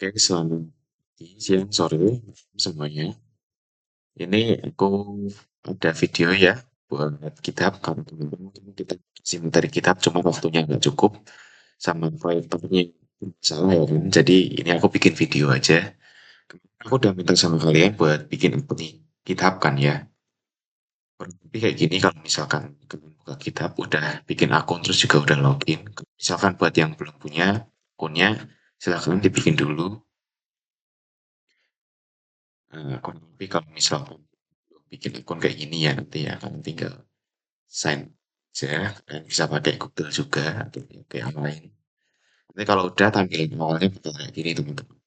Oke, selamat pagi, siang, sore, semuanya. Ini aku ada video ya buat kitab. Kalau teman-teman mungkin kita kasih materi kitab, cuma waktunya nggak cukup sama proyektornya salah ya kan. Jadi ini aku bikin video aja. Aku udah minta sama kalian buat bikin akun kitab kan ya. Kurang lebih kayak gini kalau misalkan kalian buka kitab, udah bikin akun terus juga udah login. Misalkan buat yang belum punya akunnya, silahkan dibikin dulu. Kurang lebih kalau misalkan bikin akun kayak gini ya nanti ya kalian tinggal sign aja, kalian bisa pakai Google juga atau kayak yang lain. Nanti kalau udah tampilan awalnya bakal kayak gini teman-teman.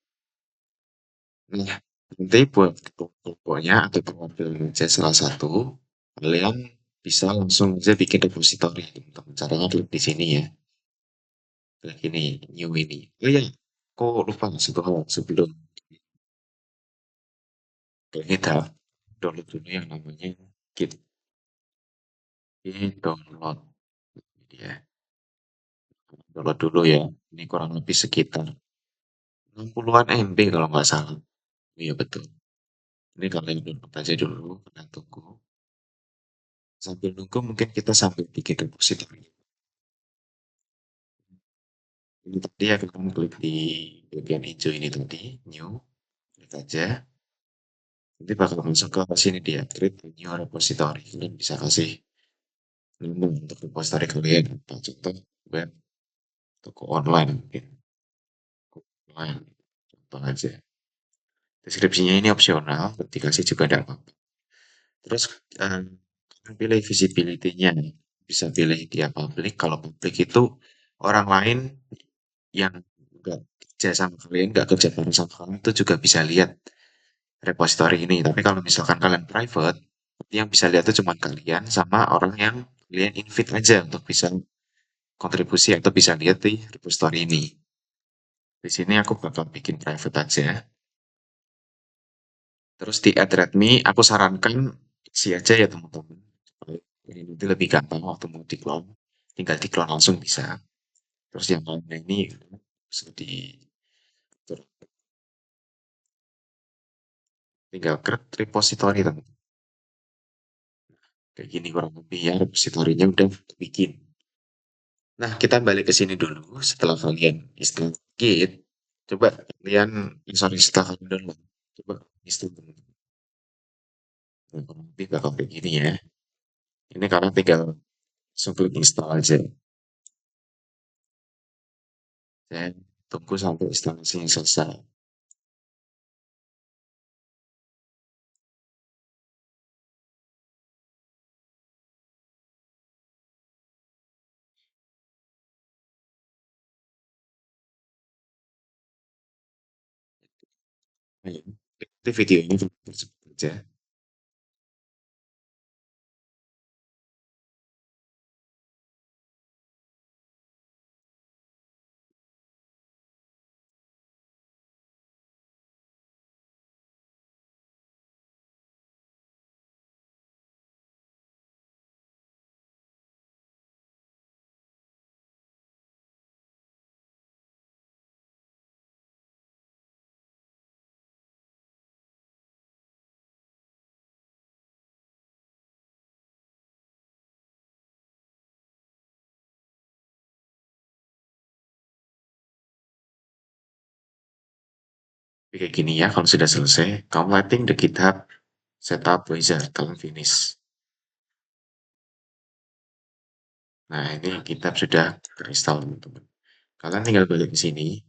Nah, nanti buat pokoknya atau perwakilan aja salah satu, kalian bisa langsung aja bikin repository teman-teman. Caranya klik di sini ya, klik ini, new ini. Oh iya, kok lupa satu hal sebelum kita download dulu yang namanya Git. Ini download ya. Download dulu ya. Ini kurang lebih sekitar 60-an MB kalau nggak salah. Iya betul. Ini kalian download aja dulu, kalian tunggu. Sambil nunggu mungkin kita sambil bikin repository. Ini tadi ya kamu klik di bagian hijau ini tadi, new, klik aja. Nanti bakal masuk ke sini dia, create a new repository. Kalian bisa kasih nama untuk repository kalian. Apa contoh web, toko online mungkin. Toko online, contoh aja. Deskripsinya ini opsional, dikasih juga tidak apa-apa. Terus eh, kalian pilih visibility-nya. Bisa pilih dia public. Kalau public itu orang lain yang nggak kerja sama kalian, nggak kerja bareng sama kalian itu juga bisa lihat repository ini. Tapi kalau misalkan kalian private, yang bisa lihat itu cuma kalian sama orang yang kalian invite aja untuk bisa kontribusi atau bisa lihat di repository ini. Di sini aku bakal bikin private aja. Terus di add readme, aku sarankan isi aja ya teman-teman. Ini nanti lebih gampang waktu mau di-clone. Tinggal di-clone langsung bisa. Terus yang lainnya ini bisa di tinggal create repository teman. Kayak gini kurang lebih ya repositorinya udah bikin. Nah, kita balik ke sini dulu setelah kalian install Git. Coba kalian, sorry setelah kalian download. Coba install dulu. Nah, kurang lebih bakal kayak gini ya. Ini karena tinggal langsung klik install aja. Dan tunggu sampai instalasinya selesai. Nah, ini videonya sebut aja. Kayak gini ya, kalau sudah selesai, kamu lighting the GitHub setup wizard, kalian finish. Nah, ini GitHub sudah terinstall teman-teman. Kalian tinggal balik ke sini.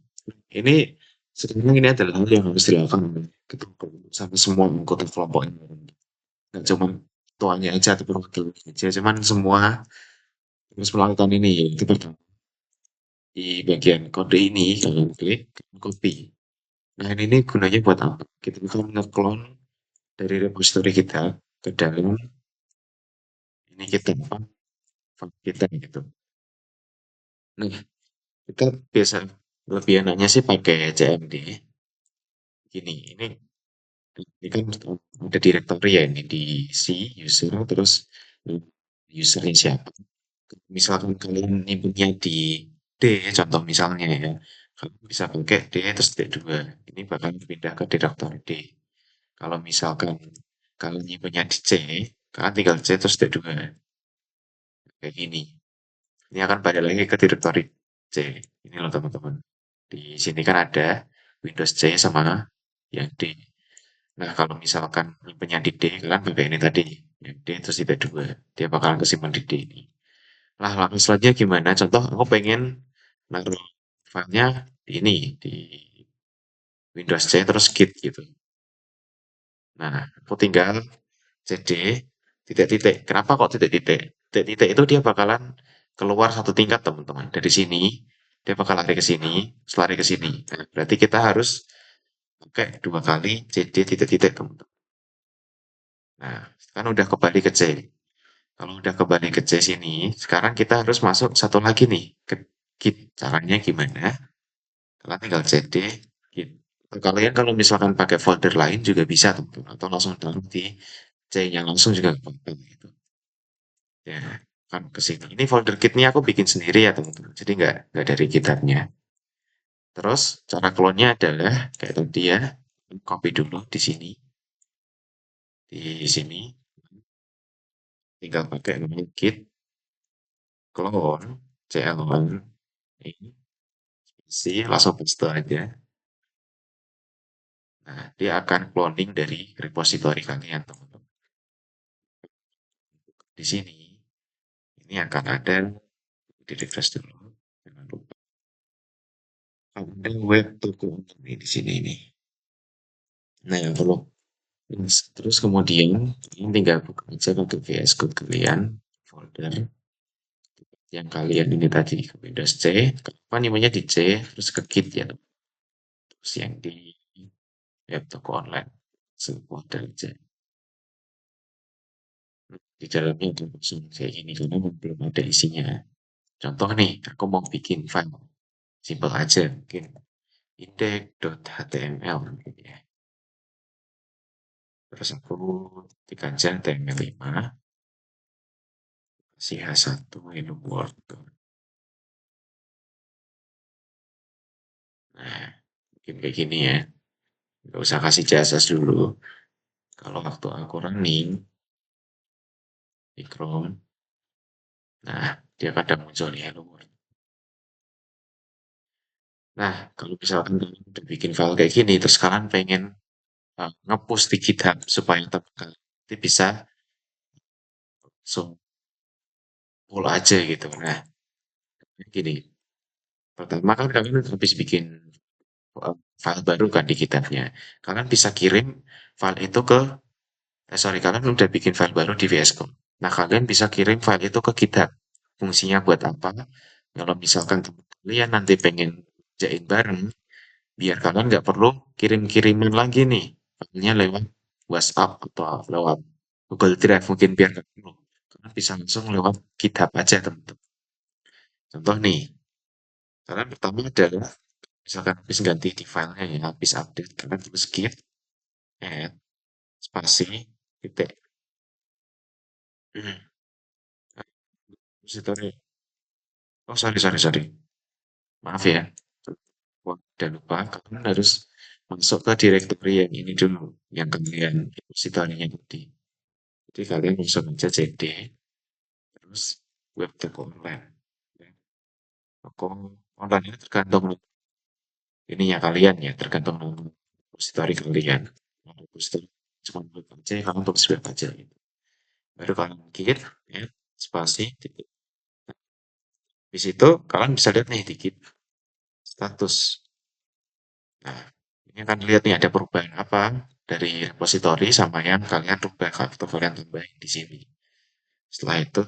Ini sebenarnya ini adalah hal yang harus dilakukan gitu, sama semua anggota kelompok ini. Nggak cuma tuanya aja atau perwakilannya aja, cuman semua harus melakukan ini. Kita di bagian kode ini kalian klik copy. Nah ini gunanya buat apa? Kita bisa nge-clone dari repository kita ke dalam ini kita apa? File kita gitu. Nah kita biasa lebih enaknya sih pakai CMD. Ini kan ada directory ya ini di C user terus usernya siapa. Misalkan kalian nyimpennya di D contoh misalnya ya. Kalian bisa pakai D terus D2. Ini bakal pindah ke direktori D. Kalau misalkan kalian nyimpennya di C, kalian tinggal C terus D2. Kayak gini. Ini akan balik lagi ke direktori C. Ini loh teman-teman. Di sini kan ada Windows C sama yang D. Nah, kalau misalkan nyimpennya di D, kalian pakai ini tadi. Yang D terus di D2. Dia bakalan kesimpan di D ini. Lah, langkah selanjutnya gimana? Contoh, aku pengen naruh filenya di ini, di Windows C terus git gitu. Nah, aku tinggal CD, titik-titik. Kenapa kok titik-titik? Titik-titik itu dia bakalan keluar satu tingkat, teman-teman. Dari sini, dia bakal lari ke sini, terus lari ke sini. Nah, berarti kita harus pakai dua kali CD titik-titik, teman-teman. Nah, kan udah kembali ke C. Kalau udah kembali ke C sini, sekarang kita harus masuk satu lagi nih, ke Git. Caranya gimana? Kalian tinggal CD, Git. Kalian kalau misalkan pakai folder lain juga bisa, teman-teman. Atau langsung taruh di C-nya langsung juga apa gitu. Ya, kan ke sini. Ini folder Git-nya aku bikin sendiri ya, teman-teman. Jadi nggak dari GitHub-nya. Terus cara clone-nya adalah kayak tadi ya, copy dulu di sini, tinggal pakai namanya git clone clone ini isi langsung paste aja. Nah, dia akan cloning dari repository kalian, teman-teman. Di sini, ini akan ada di refresh dulu. Jangan lupa. Ada web toko ini di sini ini. Nah, kalau terus kemudian ini tinggal buka aja untuk VS Code kalian, folder yang kalian ini tadi Windows C, kenapa namanya di C, terus ke Git ya, terus yang di web toko online, folder aja. Di dalamnya itu langsung kayak gini karena belum ada isinya. Contoh nih, aku mau bikin file, simple aja, mungkin index.html gitu ya. Terus aku ketik aja HTML5, kasih H1, hello world. Nah, bikin kayak gini ya. Nggak usah kasih CSS dulu. Kalau waktu aku running di Chrome, nah dia kadang muncul nih hello world. Nah, kalau misalkan kalian udah bikin file kayak gini, terus kalian pengen nge-push di GitHub supaya terbuka, nanti bisa langsung pull aja gitu. Nah, gini, pertama kan kalian habis bikin file baru kan di GitHub-nya. Kalian bisa kirim file itu ke, sorry, kalian udah bikin file baru di VS Code. Nah, kalian bisa kirim file itu ke GitHub. Fungsinya buat apa? Kalau misalkan kalian nanti pengen jain bareng, biar kalian nggak perlu kirim-kiriman lagi nih. Filenya lewat WhatsApp atau lewat Google Drive mungkin biar nggak perlu. Kalian bisa langsung lewat GitHub aja, teman-teman. Contoh nih, kalian pertama adalah misalkan habis ganti di filenya ya, habis update, kalian tulis git add spasi titik. Repository. Oh, sorry, sorry, sorry. Maaf ya. Wah, udah lupa. Kalian harus masuk ke directory yang ini dulu, yang kalian repositorinya tadi. Jadi kalian langsung aja cd, terus web toko online. Toko online ini tergantung ininya kalian ya, tergantung nama repository kalian. Mau repository cuma web aja, kalian tulis web aja gitu. Baru kalian git, ya, spasi, titik. Di situ kalian bisa lihat nih dikit status. Nah, ini akan lihat nih ada perubahan apa dari repository sama yang kalian rubah atau kalian tambahin di sini. Setelah itu,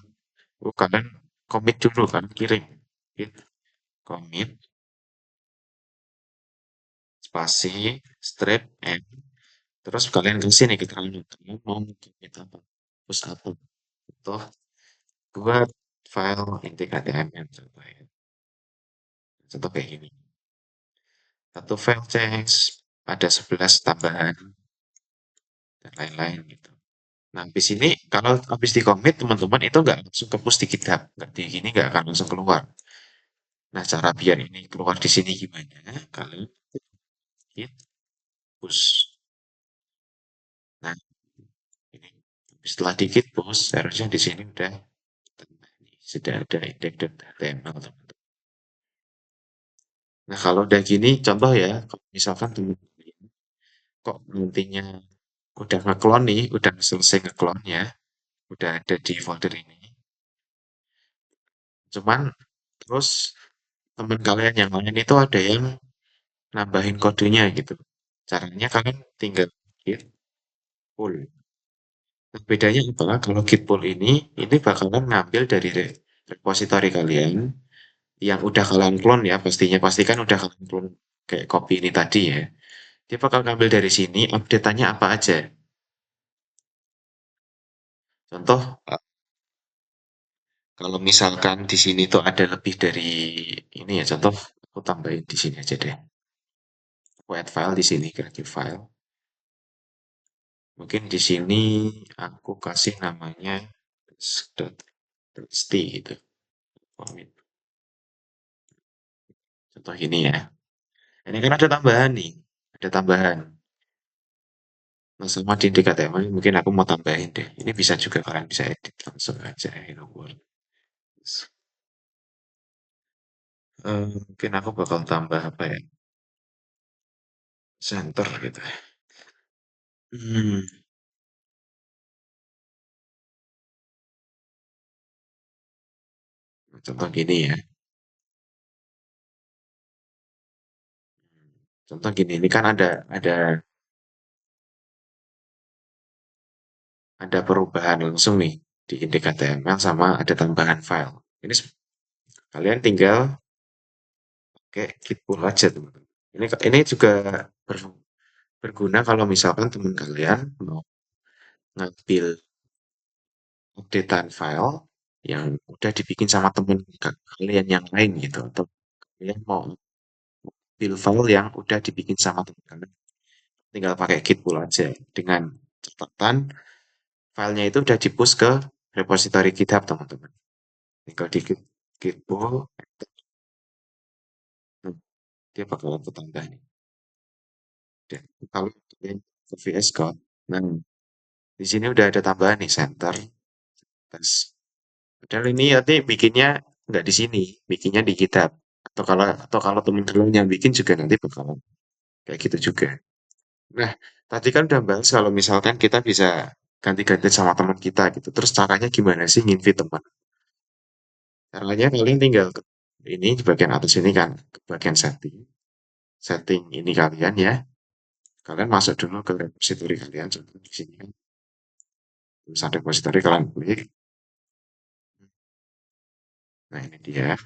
kalian commit dulu kan, kirim. Git commit spasi strip m, terus kalian kasih nih keterangan kalian mau commit apa, terus apa. Contoh buat file intik.html contoh ya. Contoh kayak gini. Satu file change ada 11 tambahan dan lain-lain gitu. Nah, habis ini kalau habis di commit teman-teman itu nggak langsung ke push di GitHub, nggak di gini nggak akan langsung keluar. Nah, cara biar ini keluar di sini gimana? Kalian hit push. Nah, ini setelah dikit push, harusnya di sini sudah ada index.html. Nah, kalau udah gini, contoh ya, kalau misalkan teman kok nantinya udah ngeklon nih, udah selesai ngeklonnya, udah ada di folder ini. Cuman terus teman kalian yang lain itu ada yang nambahin kodenya gitu. Caranya kalian tinggal git pull. Nah, bedanya adalah kalau git pull ini bakalan ngambil dari repository kalian yang udah kalian clone ya, pastinya pastikan udah kalian clone kayak copy ini tadi ya. Dia bakal ngambil dari sini, update-annya apa aja. Contoh, kalau misalkan di sini tuh ada lebih dari ini ya, contoh aku tambahin di sini aja deh. Aku add file di sini, create file. Mungkin di sini aku kasih namanya .txt gitu. Contoh ini ya. Ini kan ada tambahan nih, ada tambahan. Nah, sama di HTML mungkin aku mau tambahin deh. Ini bisa juga kalian bisa edit langsung aja Hello World. Mungkin aku bakal tambah apa ya? Center gitu. Hmm, contoh gini ya. Contoh gini, ini kan ada perubahan langsung nih di index HTML sama ada tambahan file. Ini kalian tinggal pakai git pull aja teman-teman. Ini juga berguna kalau misalkan teman kalian mau ngambil updatean file yang udah dibikin sama temen kalian yang lain gitu atau kalian mau ambil file yang udah dibikin sama temen kalian tinggal pakai git pull aja dengan catatan filenya itu udah di-push ke repository GitHub teman-teman. Tinggal di git pull, dia bakalan ketambah nih. Dan kalau kalian ke VS Code, nah di sini udah ada tambahan nih center. Terus, padahal ini nanti bikinnya nggak di sini, bikinnya di GitHub. Atau kalau teman kalian yang bikin juga nanti bakalan kayak gitu juga. Nah, tadi kan udah bahas kalau misalkan kita bisa ganti-ganti sama teman kita gitu. Terus caranya gimana sih nginvite teman? Caranya kalian tinggal ini di bagian atas ini kan, ke bagian setting. Setting ini kalian ya. Kalian masuk dulu ke repository kalian. Contoh di sini kan, tulisan repository kalian klik. Nah, ini dia.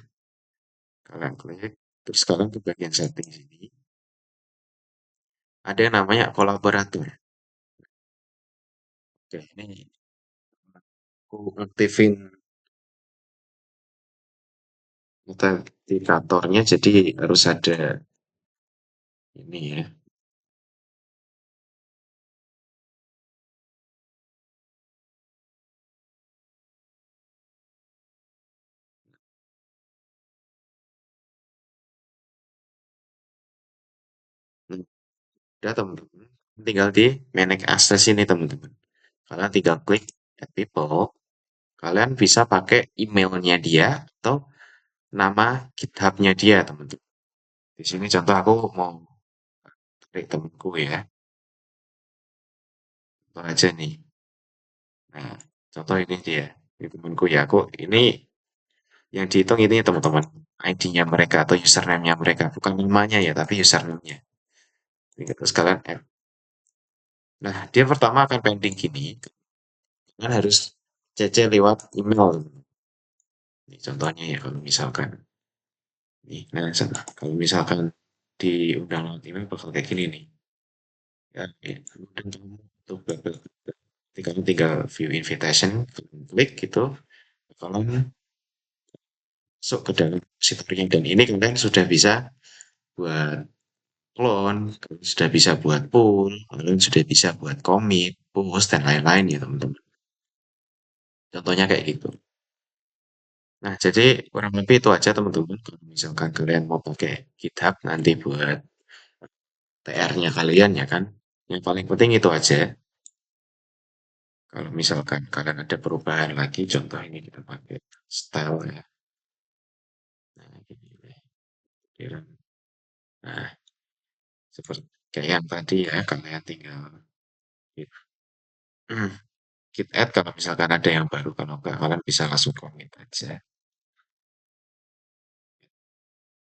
Kalian klik. Terus kalian ke bagian setting sini. Ada yang namanya kolaborator. Oke, ini aku aktifin autentikatornya jadi harus ada ini ya. Hmm, udah teman-teman. Tinggal di manage access ini teman-teman. Kalian tinggal klik add people. Kalian bisa pakai emailnya dia atau nama GitHub-nya dia teman-teman. Di sini contoh aku mau tarik temanku ya. Contoh aja nih. Nah, contoh ini dia. Ini temanku ya. Aku ini yang dihitung ini teman-teman. ID-nya mereka atau username-nya mereka. Bukan namanya ya, tapi username-nya. Terus kalian add. Nah, dia pertama akan pending gini. Kalian harus CC lewat email. Ini contohnya ya, kalau misalkan. Nih, nah, kalau misalkan diundang lewat email bakal kayak gini nih. Ya, ya, undang kamu untuk bla bla bla. Jadi kamu tinggal view invitation, klik gitu. Kalian masuk ke dalam situsnya dan ini kalian sudah bisa buat clone, kalian sudah bisa buat pull, kalian sudah bisa buat commit, post dan lain-lain ya teman-teman. Contohnya kayak gitu. Nah, jadi kurang lebih itu aja teman-teman. Kalau misalkan kalian mau pakai GitHub nanti buat PR-nya kalian ya kan. Yang paling penting itu aja. Kalau misalkan kalian ada perubahan lagi, contoh ini kita pakai style ya. Nah, ini. Kira. Nah, seperti kayak yang tadi ya, kalian tinggal git, git add kalau misalkan ada yang baru. Kalau enggak, kalian bisa langsung commit aja.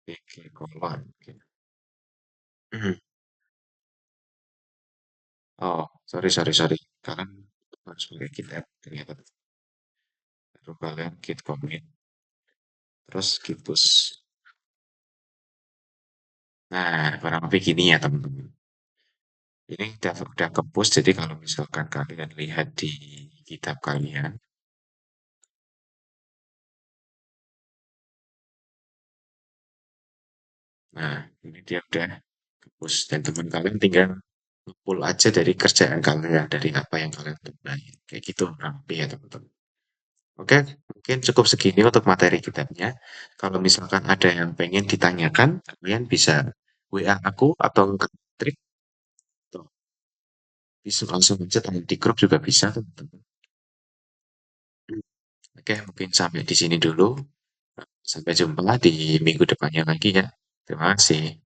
Oke, kolon. Oh, sorry, sorry, sorry. Kalian harus pakai git add ternyata. Baru kalian git commit, terus git push. Nah, kurang lebih gini ya teman-teman. Ini udah ke-push, jadi kalau misalkan kalian lihat di GitHub kalian, nah ini dia udah ke-push dan teman kalian tinggal pull aja dari kerjaan kalian, dari apa yang kalian kerjain. Kayak gitu kurang lebih ya teman-teman. Oke, mungkin cukup segini untuk materi kitabnya. Kalau misalkan ada yang pengen ditanyakan, kalian bisa WA aku atau ke Trik, atau bisa langsung aja tanya di grup juga bisa teman-teman. Oke, mungkin sampai di sini dulu. Sampai jumpa di minggu depannya lagi ya. Terima kasih.